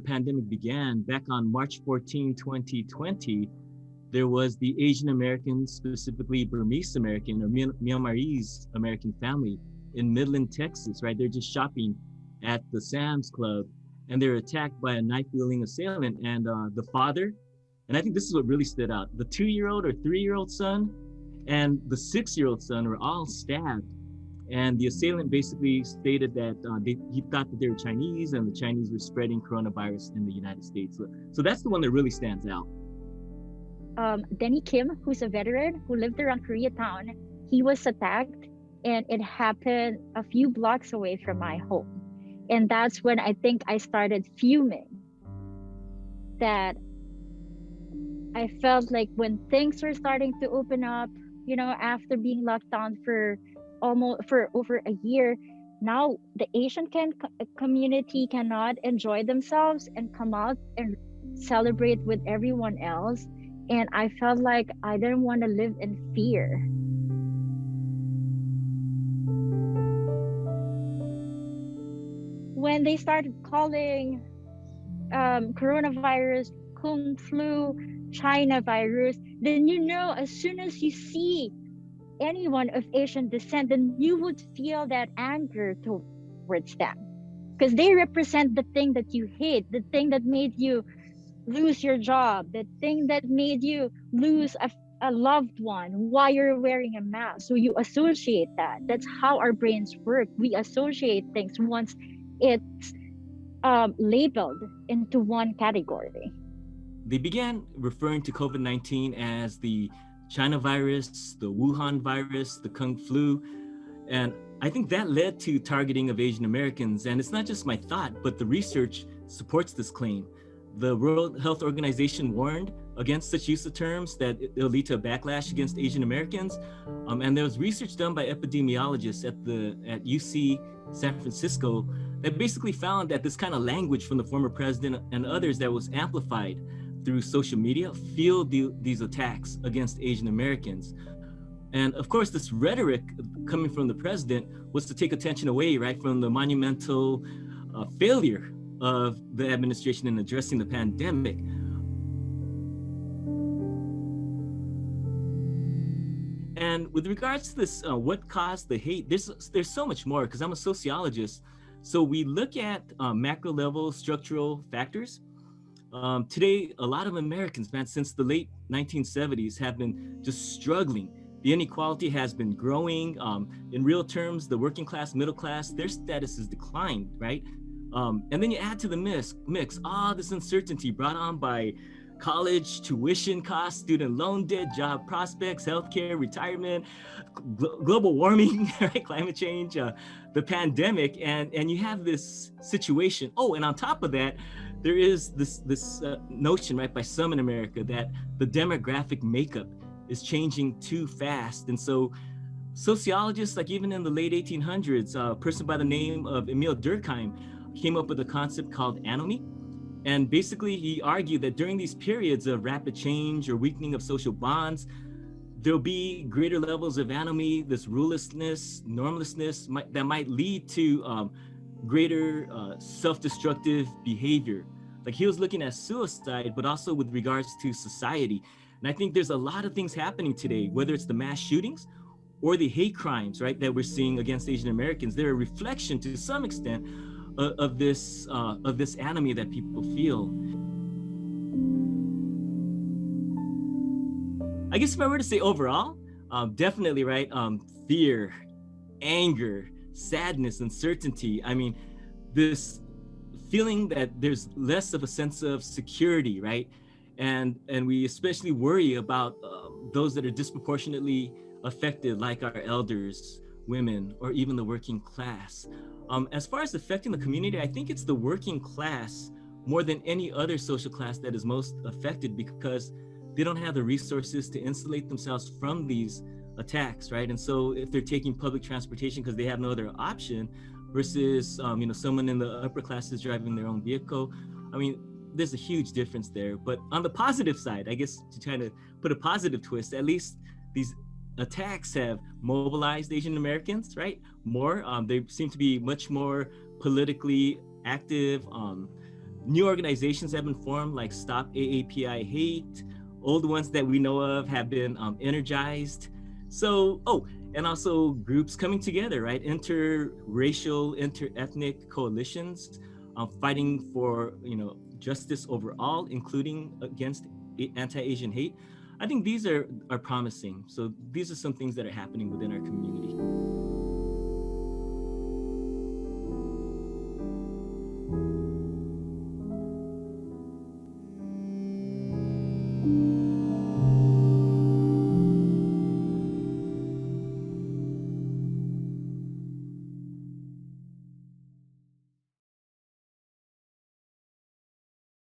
pandemic began, back on March 14, 2020, there was the Asian American, specifically Burmese American or Myanmarese American family in Midland, Texas, right? They're just shopping at the Sam's Club and they're attacked by a knife-wielding assailant. And the father, and I think this is what really stood out, the 2-year-old or 3-year-old son and the 6-year-old son were all stabbed. And the assailant basically stated that he thought that they were Chinese and the Chinese were spreading coronavirus in the United States. So that's the one that really stands out. Denny Kim, who's a veteran who lived around Koreatown, he was attacked and it happened a few blocks away from my home. And that's when I think I started fuming. That I felt like when things were starting to open up, after being locked down for over a year, now the Asian community cannot enjoy themselves and come out and celebrate with everyone else. And I felt like I didn't want to live in fear. When they started calling coronavirus Kung flu, China virus, then as soon as you see anyone of Asian descent, then you would feel that anger towards them. Because they represent the thing that you hate, the thing that made you lose your job, the thing that made you lose a loved one while you're wearing a mask. So you associate that. That's how our brains work. We associate things once it's labeled into one category. They began referring to COVID-19 as the China virus, the Wuhan virus, the Kung flu. And I think that led to targeting of Asian Americans. And it's not just my thought, but the research supports this claim. The World Health Organization warned against such use of terms that it'll lead to a backlash against Asian Americans. And there was research done by epidemiologists at UC San Francisco that basically found that this kind of language from the former president and others that was amplified through social media fueled these attacks against Asian Americans. And of course, this rhetoric coming from the president was to take attention away, right, from the monumental failure of the administration in addressing the pandemic. And with regards to this, what caused the hate, there's so much more, because I'm a sociologist. So we look at macro level structural factors. Today, a lot of Americans, man, since the late 1970s have been just struggling. The inequality has been growing. In real terms, the working class, middle class, their status has declined, right? And then you add to the mix all this uncertainty brought on by college tuition costs, student loan debt, job prospects, healthcare, retirement, global warming, right? Climate change, the pandemic, and you have this situation. Oh, and on top of that, there is this notion, right, by some in America that the demographic makeup is changing too fast. And so sociologists, like even in the late 1800s, a person by the name of Emil Durkheim came up with a concept called anomie. And basically he argued that during these periods of rapid change or weakening of social bonds, there'll be greater levels of anomie, this rulelessness, normlessness that might lead to greater self-destructive behavior. Like he was looking at suicide, but also with regards to society. And I think there's a lot of things happening today, whether it's the mass shootings or the hate crimes, right, that we're seeing against Asian Americans. They're a reflection to some extent of this anomie that people feel. I guess if I were to say overall, definitely, right, fear, anger, sadness, uncertainty. I mean, this feeling that there's less of a sense of security, right? And we especially worry about those that are disproportionately affected, like our elders, women, or even the working class. As far as affecting the community, I think it's the working class more than any other social class that is most affected, because they don't have the resources to insulate themselves from these attacks, right? And so if they're taking public transportation because they have no other option, versus someone in the upper classes driving their own vehicle, I mean, there's a huge difference there. But on the positive side, I guess, to try to put a positive twist, at least these attacks have mobilized Asian Americans, right? More, they seem to be much more politically active. New organizations have been formed, like Stop AAPI Hate. Old ones that we know of have been energized. So, and also groups coming together, right? Interracial, interethnic coalitions, fighting for, justice overall, including against anti-Asian hate. I think these are promising. So these are some things that are happening within our community.